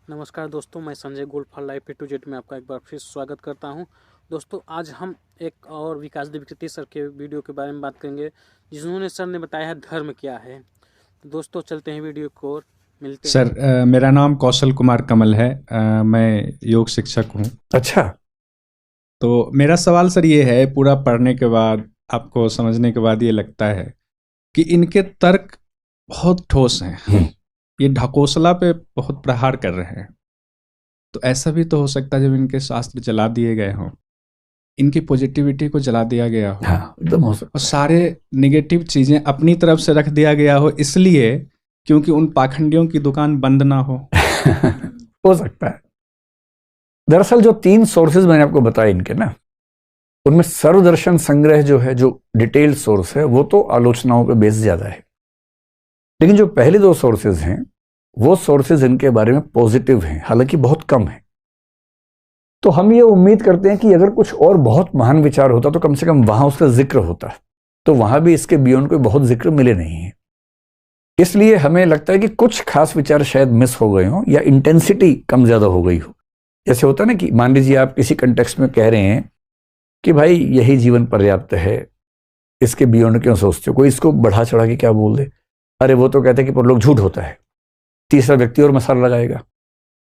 नमस्कार दोस्तों, मैं Sanjay Gold for Life A to Z में आपका एक बार फिर स्वागत करता हूं। दोस्तों, आज हम एक और विकास विकृति सर के वीडियो के बारे में बात करेंगे, जिन्होंने सर ने बताया है धर्म क्या है। तो दोस्तों, चलते हैं वीडियो को और मिलते हैं। सर, मेरा नाम कौशल कुमार कमल है। मैं योग शिक्षक हूँ। अच्छा। तो मेरा सवाल सर ये है, पूरा पढ़ने के बाद, आपको समझने के बाद ये लगता है कि इनके तर्क बहुत ठोस हैं। ये ढकोसला पे बहुत प्रहार कर रहे हैं। तो ऐसा भी तो हो सकता है जब इनके शास्त्र जला दिए गए हों, इनकी पॉजिटिविटी को जला दिया गया हो, हाँ, एकदम हो सकता और सारे निगेटिव चीज़ें अपनी तरफ से रख दिया गया हो, इसलिए क्योंकि उन पाखंडियों की दुकान बंद ना हो। हो सकता है। दरअसल जो 3 सोर्सेज मैंने आपको बताए इनके ना, उनमें सर्वदर्शन संग्रह जो है, जो डिटेल्ड सोर्स है, वो तो आलोचनाओं पे बेस ज्यादा है। लेकिन जो पहले 2 सोर्सेज हैं, वो सोर्सेज इनके बारे में पॉजिटिव हैं, हालांकि बहुत कम है। तो हम ये उम्मीद करते हैं कि अगर कुछ और बहुत महान विचार होता तो कम से कम वहां उसका जिक्र होता। तो वहां भी इसके बियॉन्ड कोई बहुत जिक्र मिले नहीं है। इसलिए हमें लगता है कि कुछ खास विचार शायद मिस हो गए हों, या इंटेंसिटी कम ज्यादा हो गई हो। जैसे होता है ना कि मान लीजिए आप किसी कंटेक्स्ट में कह रहे हैं कि भाई यही जीवन पर्याप्त है, इसके बियॉन्ड क्यों सोचते हो। कोई इसको बढ़ा चढ़ा के क्या बोल दे, अरे वो तो कहते हैं कि परलोक झूठ होता है। तीसरा व्यक्ति और मसाला लगाएगा।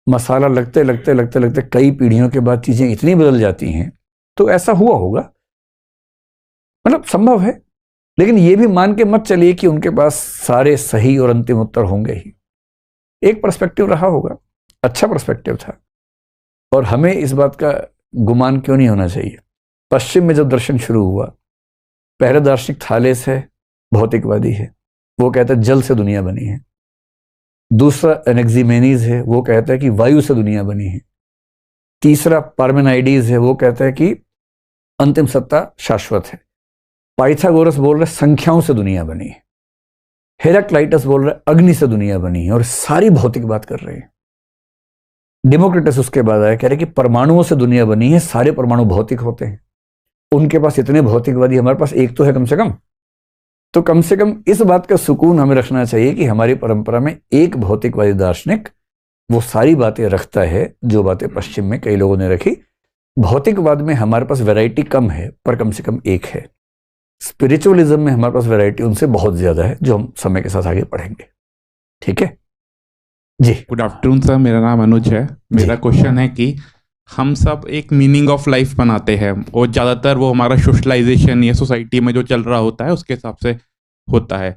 मसाला लगते लगते लगते लगते कई पीढ़ियों के बाद चीजें इतनी बदल जाती हैं। तो ऐसा हुआ होगा, मतलब संभव है। लेकिन ये भी मान के मत चलिए कि उनके पास सारे सही और अंतिम उत्तर होंगे ही। एक पर्सपेक्टिव रहा होगा, अच्छा पर्सपेक्टिव था, और हमें इस बात का गुमान क्यों नहीं होना चाहिए। पश्चिम में जब दर्शन शुरू हुआ, पहला दार्शनिक थालेस है, भौतिकवादी है, वो कहता है जल से दुनिया बनी है। दूसरा एनेक्सिमेनीज है, वो कहता है कि वायु से दुनिया बनी है। तीसरा पार्मेनाइडीज है, वो कहता है कि अंतिम सत्ता शाश्वत है। पाइथागोरस बोल रहे संख्याओं से दुनिया बनी है। हेराक्लाइटस बोल रहे अग्नि से दुनिया बनी है, और सारी भौतिक बात कर रहे हैं। डेमोक्रिटस उसके बाद आया, कह रहे कि परमाणुओं से दुनिया बनी है, सारे परमाणु भौतिक होते हैं। उनके पास इतने भौतिकवादी, हमारे पास एक तो है कम से कम। तो कम से कम इस बात का सुकून हमें रखना चाहिए कि हमारी परंपरा में एक भौतिकवादी दार्शनिक वो सारी बातें रखता है जो बातें पश्चिम में कई लोगों ने रखी। भौतिकवाद में हमारे पास वैरायटी कम है, पर कम से कम एक है। स्पिरिचुअलिज्म में हमारे पास वैरायटी उनसे बहुत ज्यादा है, जो हम समय के साथ आगे पढ़ेंगे। ठीक है जी। गुड आफ्टरनून सर, मेरा नाम अनुज है। मेरा क्वेश्चन है कि हम सब एक मीनिंग ऑफ लाइफ बनाते हैं, और ज़्यादातर वो हमारा सोशलाइजेशन या सोसाइटी में जो चल रहा होता है उसके हिसाब से होता है।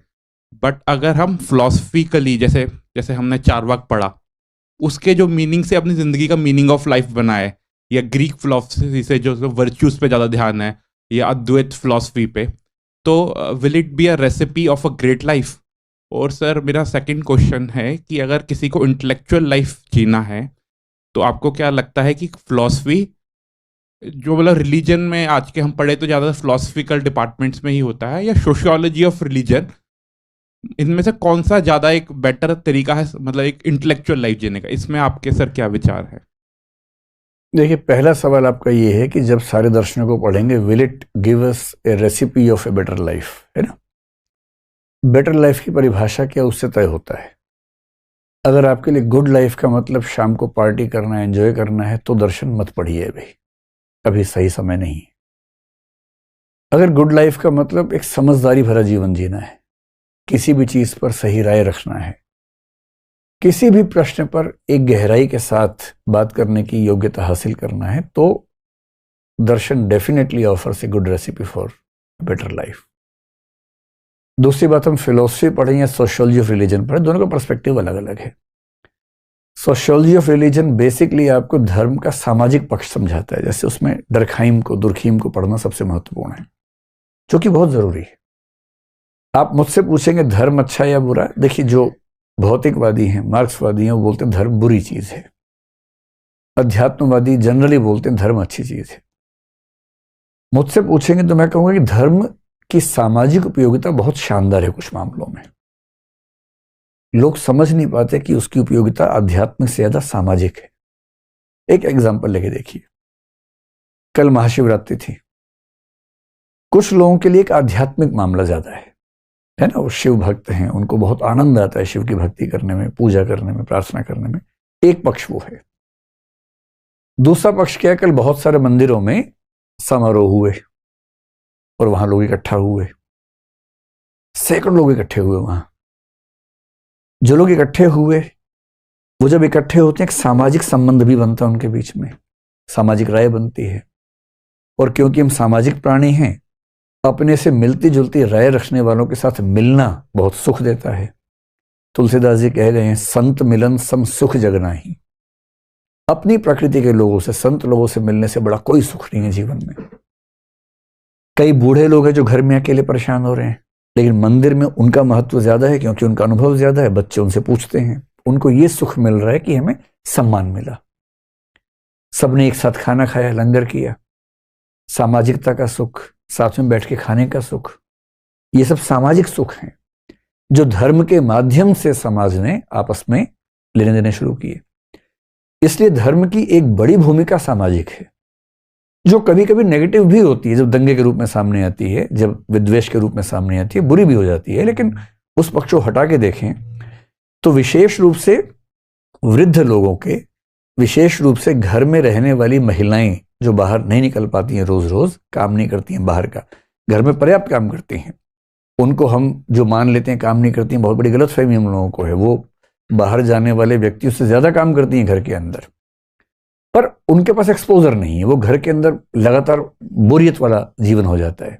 बट अगर हम फिलोसफिकली, जैसे जैसे हमने चारवाक पढ़ा, उसके जो मीनिंग से अपनी ज़िंदगी का मीनिंग ऑफ लाइफ बनाए, या ग्रीक फिलोसफी से जो वर्च्यूज़ पे ज़्यादा ध्यान है, या अद्वैत फिलोसफी पे, तो will it be a recipe of a great life? और सर, मेरा सेकंड क्वेश्चन है कि अगर किसी को इंटेलेक्चुअल लाइफ जीना है, तो आपको क्या लगता है कि फिलॉसफी, जो मतलब रिलीजन में आज के हम पढ़े तो ज़्यादा फिलोसफिकल डिपार्टमेंट्स में ही होता है, या सोशियोलॉजी ऑफ रिलीजन, इनमें से कौन सा ज़्यादा एक बेटर तरीका है, मतलब एक इंटेलेक्चुअल लाइफ जीने का? इसमें आपके सर क्या विचार है? देखिए, पहला सवाल आपका ये है कि जब सारे दर्शनों को पढ़ेंगे, will it give us A recipe of a better life, है ना। बेटर लाइफ की परिभाषा क्या, उससे तय होता है। अगर आपके लिए गुड लाइफ का मतलब शाम को पार्टी करना है, एंजॉय करना है, तो दर्शन मत पढ़िए भाई, अभी सही समय नहीं है। अगर गुड लाइफ का मतलब एक समझदारी भरा जीवन जीना है, किसी भी चीज पर सही राय रखना है, किसी भी प्रश्न पर एक गहराई के साथ बात करने की योग्यता हासिल करना है, तो Darshan definitely offers a good recipe for better life. दूसरी बात, हम फिलोसफी पढ़ें या सोशियोलॉजी ऑफ रिलीजन पढ़ें, दोनों का पर्सपेक्टिव अलग अलग है। सोशियोलॉजी ऑफ रिलीजन बेसिकली आपको धर्म का सामाजिक पक्ष समझाता है। जैसे उसमें दुर्खीम को पढ़ना सबसे महत्वपूर्ण है, जो कि बहुत जरूरी है। आप मुझसे पूछेंगे धर्म अच्छा या बुरा, देखिए जो भौतिकवादी हैं, मार्क्सवादी हैं, वो बोलते हैं धर्म बुरी चीज है। अध्यात्मवादी जनरली बोलते हैं धर्म अच्छी चीज है। मुझसे पूछेंगे तो मैं कहूंगा कि धर्म की सामाजिक उपयोगिता बहुत शानदार है। कुछ मामलों में लोग समझ नहीं पाते कि उसकी उपयोगिता आध्यात्मिक से ज्यादा सामाजिक है। एक एग्जांपल लेके देखिए, कल महाशिवरात्रि थी। कुछ लोगों के लिए एक आध्यात्मिक मामला ज्यादा है ना। वो शिव भक्त हैं, उनको बहुत आनंद आता है शिव की भक्ति करने में, पूजा करने में, प्रार्थना करने में। एक पक्ष वो है। दूसरा पक्ष क्या है, कल बहुत सारे मंदिरों में समारोह हुए और वहां लोग इकट्ठा हुए, सैकड़ों लोग इकट्ठे हुए वहां। जो लोग इकट्ठे हुए, वो जब इकट्ठे होते हैं एक सामाजिक संबंध भी बनता है उनके बीच में, सामाजिक राय बनती है। और क्योंकि हम सामाजिक प्राणी हैं, अपने से मिलती जुलती राय रखने वालों के साथ मिलना बहुत सुख देता है। तुलसीदास जी कह गए हैं, संत मिलन सम सुख जग नाही। अपनी प्रकृति के लोगों से, संत लोगों से मिलने से बड़ा कोई सुख नहीं है जीवन में। कई बूढ़े लोग हैं जो घर में अकेले परेशान हो रहे हैं, लेकिन मंदिर में उनका महत्व ज्यादा है क्योंकि उनका अनुभव ज्यादा है। बच्चे उनसे पूछते हैं, उनको ये सुख मिल रहा है कि हमें सम्मान मिला, सबने एक साथ खाना खाया, लंगर किया, सामाजिकता का सुख, साथ में बैठ के खाने का सुख, ये सब सामाजिक सुख हैं जो धर्म के माध्यम से समाज ने आपस में लेने देने शुरू किए। इसलिए धर्म की एक बड़ी भूमिका सामाजिक है, जो कभी कभी नेगेटिव भी होती है, जब दंगे के रूप में सामने आती है, जब विद्वेष के रूप में सामने आती है, बुरी भी हो जाती है। लेकिन उस पक्ष को हटा के देखें तो विशेष रूप से वृद्ध लोगों के, विशेष रूप से घर में रहने वाली महिलाएं जो बाहर नहीं निकल पाती हैं, रोज रोज काम नहीं करती हैं बाहर का, घर में पर्याप्त काम करती हैं, उनको हम जो मान लेते हैं काम नहीं करती हैं, बहुत बड़ी गलतफहमी हम लोगों को है। वो बाहर जाने वाले व्यक्तियों से ज्यादा काम करती हैं घर के अंदर, पर उनके पास एक्सपोजर नहीं है, वो घर के अंदर लगातार बोरियत वाला जीवन हो जाता है।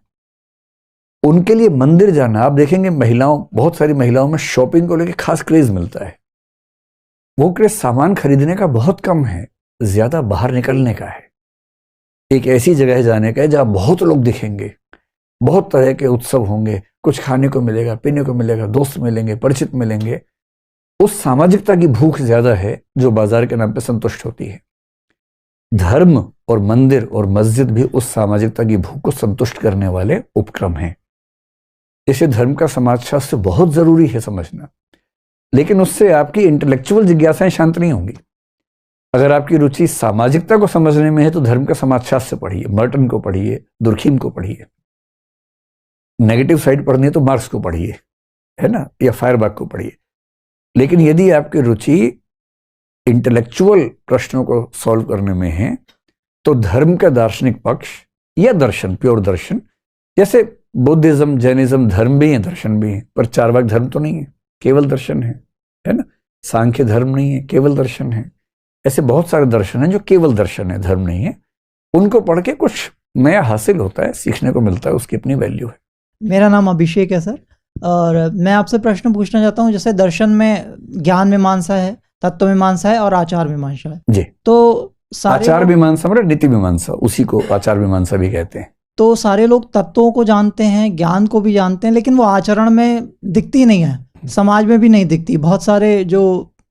उनके लिए मंदिर जाना, आप देखेंगे महिलाओं, बहुत सारी महिलाओं में शॉपिंग को लेकर खास क्रेज मिलता है। वो क्रेज सामान खरीदने का बहुत कम है, ज्यादा बाहर निकलने का है, एक ऐसी जगह जाने का है जहां बहुत लोग दिखेंगे, बहुत तरह के उत्सव होंगे, कुछ खाने को मिलेगा, पीने को मिलेगा, दोस्त मिलेंगे, परिचित मिलेंगे। उस सामाजिकता की भूख ज्यादा है जो बाजार के नाम पे संतुष्ट होती है। धर्म और मंदिर और मस्जिद भी उस सामाजिकता की भूख को संतुष्ट करने वाले उपक्रम हैं। इसे धर्म का समाजशास्त्र बहुत जरूरी है समझना, लेकिन उससे आपकी इंटेलेक्चुअल जिज्ञासाएं शांत नहीं होंगी। अगर आपकी रुचि सामाजिकता को समझने में है तो धर्म का समाजशास्त्र पढ़िए, मर्टन को पढ़िए, दुर्खीम को पढ़िए। नेगेटिव साइड पढ़नी है तो मार्क्स को पढ़िए, है ना, या फायरबाग को पढ़िए। लेकिन यदि आपकी रुचि इंटेलेक्चुअल प्रश्नों को सॉल्व करने में है तो धर्म का दार्शनिक पक्ष या दर्शन, प्योर दर्शन, जैसे बुद्धिज्म, जैनिज्म धर्म भी है, दर्शन भी है, पर चारवाक धर्म तो नहीं है, केवल दर्शन है ना। सांख्य धर्म नहीं है, केवल दर्शन है। ऐसे बहुत सारे दर्शन हैं जो केवल दर्शन है, धर्म नहीं है। उनको पढ़ के कुछ नया हासिल होता है, सीखने को मिलता है, उसकी अपनी वैल्यू है। मेरा नाम अभिषेक है सर, और मैं आपसे प्रश्न पूछना चाहता हूँ। जैसे दर्शन में ज्ञान मीमांसा है, तत्व मीमांसा है और आचार मीमांसा है जी। तो सारे आचार मीमांसा मतलब नीति मीमांसा, उसी को आचार मीमांसा भी कहते हैं। तो सारे लोग तत्वों को जानते हैं, ज्ञान को भी जानते हैं, लेकिन वो आचरण में दिखती नहीं है, समाज में भी नहीं दिखती। बहुत सारे जो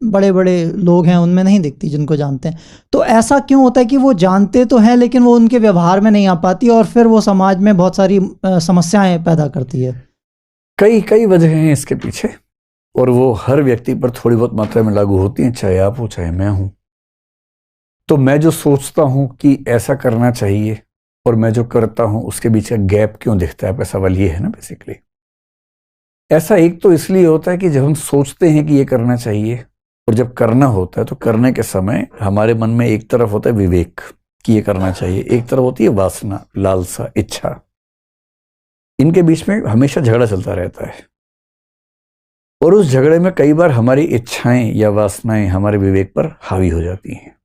बड़े बड़े लोग हैं उनमें नहीं दिखती जिनको जानते हैं। तो ऐसा क्यों होता है कि वो जानते तो हैं लेकिन वो उनके व्यवहार में नहीं आ पाती और फिर वो समाज में बहुत सारी समस्याएं पैदा करती है? कई वजह हैं इसके पीछे, और वो हर व्यक्ति पर थोड़ी बहुत मात्रा में लागू होती हैं, चाहे आप हो चाहे मैं हूं। तो मैं जो सोचता हूं कि ऐसा करना चाहिए और मैं जो करता हूं उसके बीच का गैप क्यों दिखता है, सवाल ये है ना बेसिकली। ऐसा एक तो इसलिए होता है कि जब हम सोचते हैं कि ये करना चाहिए और जब करना होता है तो करने के समय हमारे मन में एक तरफ होता है विवेक कि ये करना चाहिए, एक तरफ होती है वासना, लालसा, इच्छा। इनके बीच में हमेशा झगड़ा चलता रहता है, और उस झगड़े में कई बार हमारी इच्छाएं या वासनाएं हमारे विवेक पर हावी हो जाती हैं।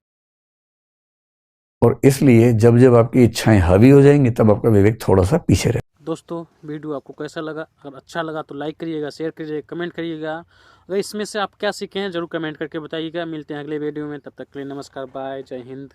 और इसलिए जब जब आपकी इच्छाएं हावी हो जाएंगी तब आपका विवेक थोड़ा सा पीछे रहेगा। दोस्तों वीडियो आपको कैसा लगा? अगर अच्छा लगा तो लाइक करिएगा, शेयर करिएगा, कमेंट करिएगा। अगर इसमें से आप क्या सीखे हैं जरूर कमेंट करके बताइएगा। मिलते हैं अगले वीडियो में, तब तक के लिए नमस्कार, बाय, जय हिंद।